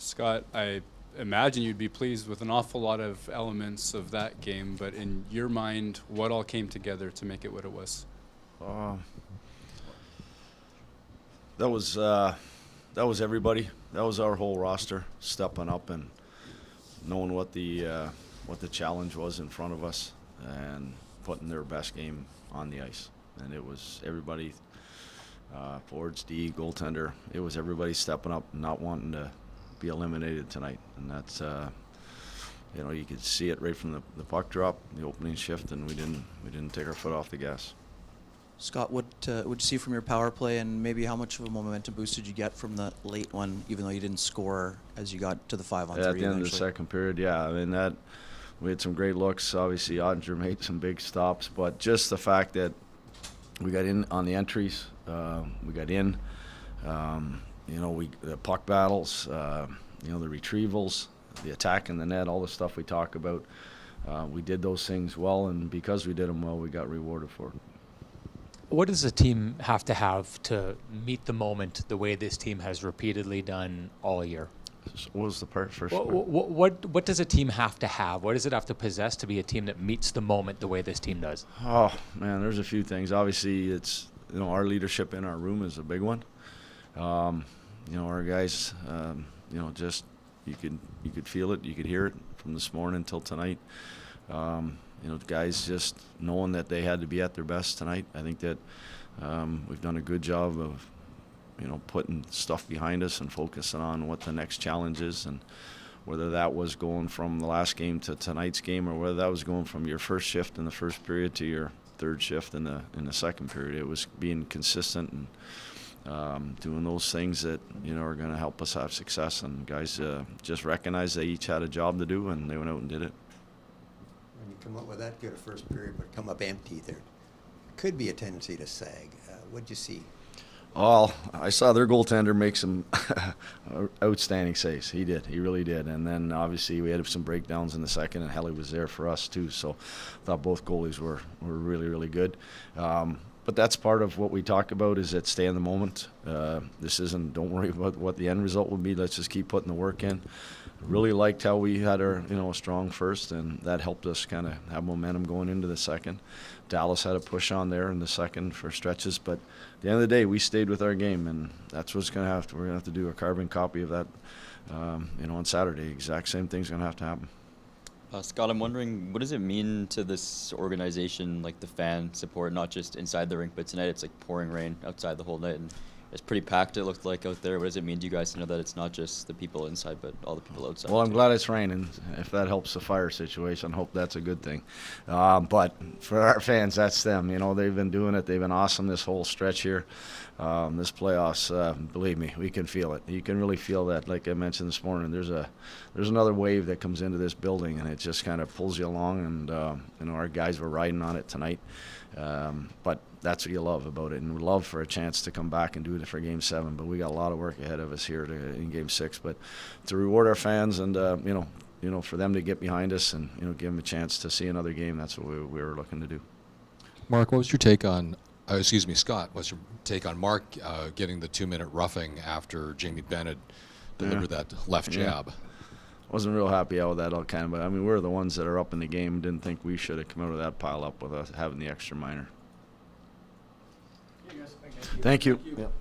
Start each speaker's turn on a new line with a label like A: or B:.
A: Scott, I imagine you'd be pleased with an awful lot of elements of that game, but in your mind, what all came together to make it what it was?
B: That was everybody. That was our whole roster stepping up and knowing what the challenge was in front of us and putting their best game on the ice. And it was everybody, forwards, D, goaltender. It was everybody stepping up and not wanting to be eliminated tonight. And that's, you could see it right from the puck drop, the opening shift, and we didn't take our foot off the gas.
C: Scott, what would you see from your power play, and maybe how much of a momentum boost did you get from the late one, even though you didn't score as you got to the 5-on-3?
B: At the end of the second period, yeah. I mean, we had some great looks. Obviously, Ottinger made some big stops, but just the fact that we got in on the entries, we got in, the puck battles, the retrievals, the attack in the net, all the stuff we talk about. We did those things well, and because we did them well, we got rewarded for it.
D: What does a team have to meet the moment the way this team has repeatedly done all year?
B: What was the first part?
D: What does a team have to have? What does it have to possess to be a team that meets the moment the way this team does?
B: Oh, man, there's a few things. Obviously, it's, our leadership in our room is a big one. Our guys, just you could feel it, you could hear it from this morning till tonight. Guys just knowing that they had to be at their best tonight. I think that we've done a good job of, putting stuff behind us and focusing on what the next challenge is, and whether that was going from the last game to tonight's game, or whether that was going from your first shift in the first period to your third shift in the second period. It was being consistent and doing those things that are going to help us have success. And guys just recognized they each had a job to do, and they went out and did it.
E: When you come up with that good a first period but come up empty, there could be a tendency to sag. What'd you see?
B: Well, I saw their goaltender make some outstanding saves. He did. He really did. And then, obviously, we had some breakdowns in the second, and Helly was there for us, too. So I thought both goalies were really, really good. But that's part of what we talk about, is that stay in the moment. Don't worry about what the end result will be. Let's just keep putting the work in. Really liked how we had our, a strong first, and that helped us kind of have momentum going into the second. Dallas had a push on there in the second for stretches, but at the end of the day, we stayed with our game, and that's what's going to have to. We're going to have to do a carbon copy of that, on Saturday. Exact same thing's going to have to happen.
F: Scott, I'm wondering, what does it mean to this organization, like the fan support, not just inside the rink, but tonight it's like pouring rain outside the whole night, and it's pretty packed, it looked like, out there. What does it mean to you guys to know that it's not just the people inside, but all the people outside?
B: Well, I'm glad it's raining. If that helps the fire situation, I hope that's a good thing. But for our fans, that's them. They've been doing it. They've been awesome this whole stretch here. This playoffs, believe me, we can feel it. You can really feel that. Like I mentioned this morning, there's another wave that comes into this building, and it just kind of pulls you along. And our guys were riding on it tonight. But that's what you love about it, and we love for a chance to come back and do it for Game 7. But we got a lot of work ahead of us here in Game 6. But to reward our fans and for them to get behind us and give them a chance to see another game, that's what we were looking to do.
G: Mark, what was your take on? Scott, what's your take on Mark getting the 2-minute roughing after Jamie Bennett delivered that left jab?
B: Wasn't real happy out with that all kind of, but I mean, we're the ones that are up in the game. Didn't think we should have come out of that pile up with us having the extra minor.
A: Thank you.
B: Thank you.